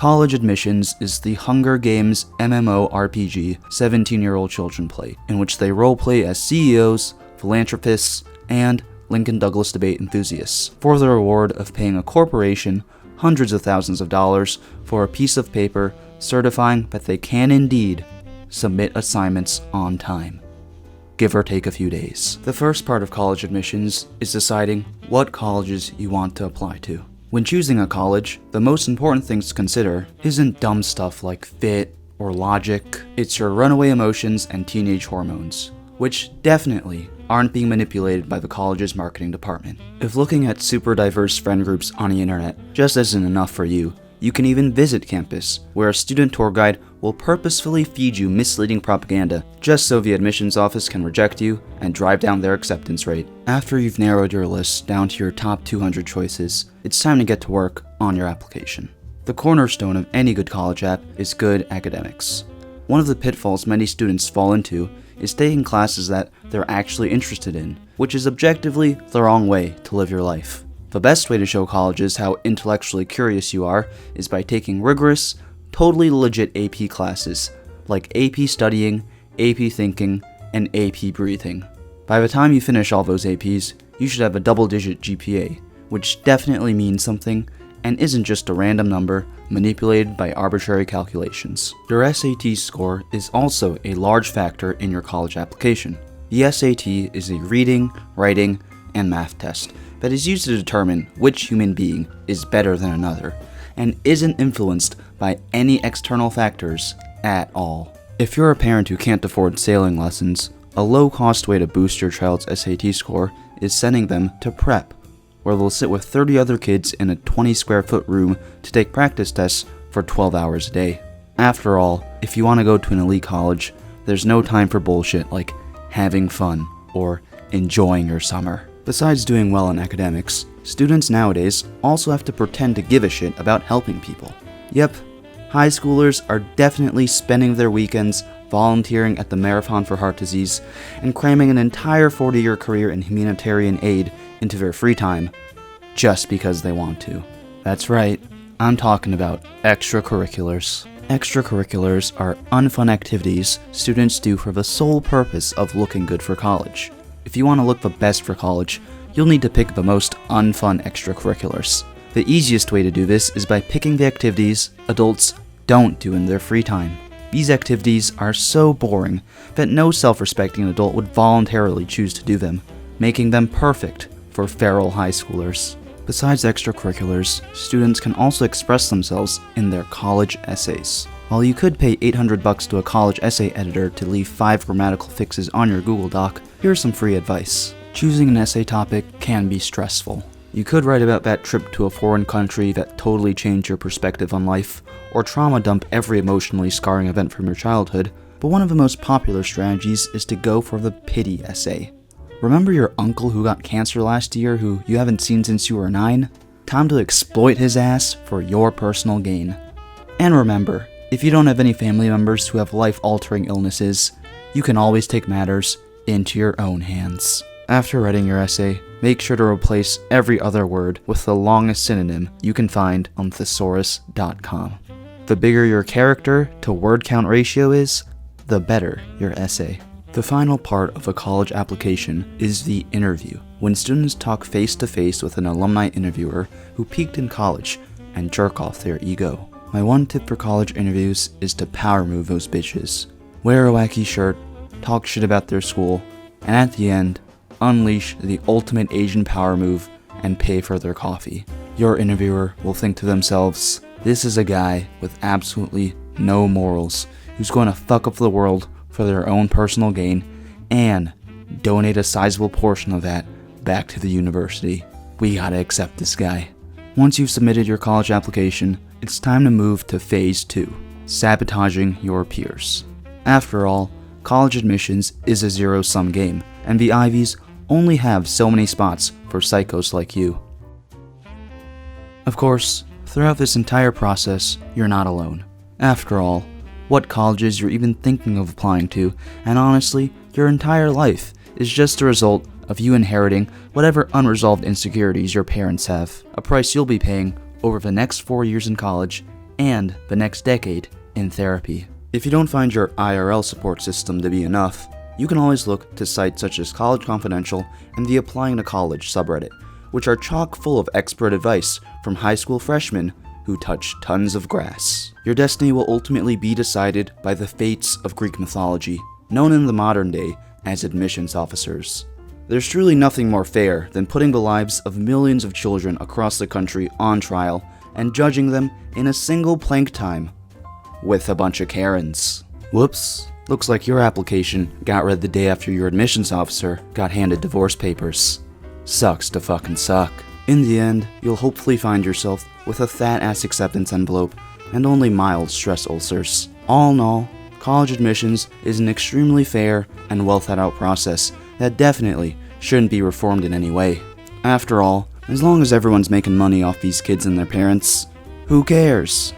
College admissions is the Hunger Games MMORPG 17-year-old children play, in which they roleplay as CEOs, philanthropists, and Lincoln Douglas debate enthusiasts, for the reward of paying a corporation hundreds of thousands of dollars for a piece of paper certifying that they can indeed submit assignments on time, give or take a few days. The first part of college admissions is deciding what colleges you want to apply to. When choosing a college, the most important things to consider isn't dumb stuff like fit or logic, it's your runaway emotions and teenage hormones, which definitely aren't being manipulated by the college's marketing department. If looking at super diverse friend groups on the internet just isn't enough for you, you can even visit campus, where a student tour guide will purposefully feed you misleading propaganda just so the admissions office can reject you and drive down their acceptance rate. After you've narrowed your list down to your top 200 choices, it's time to get to work on your application. The cornerstone of any good college app is good academics. One of the pitfalls many students fall into is taking classes that they're actually interested in, which is objectively the wrong way to live your life. The best way to show colleges how intellectually curious you are is by taking rigorous, totally legit AP classes like AP Studying, AP Thinking, and AP Breathing. By the time you finish all those APs, you should have a double-digit GPA, which definitely means something and isn't just a random number manipulated by arbitrary calculations. Your SAT score is also a large factor in your college application. The SAT is a reading, writing, and math test that is used to determine which human being is better than another, and isn't influenced by any external factors at all. If you're a parent who can't afford sailing lessons, a low-cost way to boost your child's SAT score is sending them to prep, where they'll sit with 30 other kids in a 20-square-foot room to take practice tests for 12 hours a day. After all, if you want to go to an elite college, there's no time for bullshit like having fun or enjoying your summer. Besides doing well in academics, students nowadays also have to pretend to give a shit about helping people. Yep, high schoolers are definitely spending their weekends volunteering at the Marathon for Heart Disease and cramming an entire 40-year career in humanitarian aid into their free time just because they want to. That's right, I'm talking about extracurriculars. Extracurriculars are unfun activities students do for the sole purpose of looking good for college. If you want to look the best for college, you'll need to pick the most unfun extracurriculars. The easiest way to do this is by picking the activities adults don't do in their free time. These activities are so boring that no self-respecting adult would voluntarily choose to do them, making them perfect for feral high schoolers. Besides extracurriculars, students can also express themselves in their college essays. While you could pay $800 to a college essay editor to leave 5 grammatical fixes on your Google Doc, here's some free advice. Choosing an essay topic can be stressful. You could write about that trip to a foreign country that totally changed your perspective on life, or trauma dump every emotionally scarring event from your childhood, but one of the most popular strategies is to go for the pity essay. Remember your uncle who got cancer last year who you haven't seen since you were 9? Time to exploit his ass for your personal gain. And remember, if you don't have any family members who have life-altering illnesses, you can always take matters into your own hands. After writing your essay, make sure to replace every other word with the longest synonym you can find on thesaurus.com. The bigger your character to word count ratio is, the better your essay. The final part of a college application is the interview, when students talk face-to-face with an alumni interviewer who peaked in college and jerk off their ego. My one tip for college interviews is to power move those bitches. Wear a wacky shirt, talk shit about their school, and at the end, unleash the ultimate Asian power move and pay for their coffee. Your interviewer will think to themselves, this is a guy with absolutely no morals who's going to fuck up the world for their own personal gain and donate a sizable portion of that back to the university. We gotta accept this guy. Once you've submitted your college application, it's time to move to phase 2, sabotaging your peers. After all, college admissions is a zero-sum game, and the Ivies only have so many spots for psychos like you. Of course, throughout this entire process, you're not alone. After all, what colleges you're even thinking of applying to, and honestly, your entire life is just a result of you inheriting whatever unresolved insecurities your parents have. A price you'll be paying over the next 4 years in college and the next decade in therapy. If you don't find your IRL support system to be enough, you can always look to sites such as College Confidential and the Applying to College subreddit, which are chock full of expert advice from high school freshmen who touch tons of grass. Your destiny will ultimately be decided by the fates of Greek mythology, known in the modern day as admissions officers. There's truly nothing more fair than putting the lives of millions of children across the country on trial and judging them in a single plank time with a bunch of Karens. Whoops. Looks like your application got read the day after your admissions officer got handed divorce papers. Sucks to fucking suck. In the end, you'll hopefully find yourself with a fat-ass acceptance envelope and only mild stress ulcers. All in all, college admissions is an extremely fair and well-thought-out process that definitely shouldn't be reformed in any way. After all, as long as everyone's making money off these kids and their parents, who cares?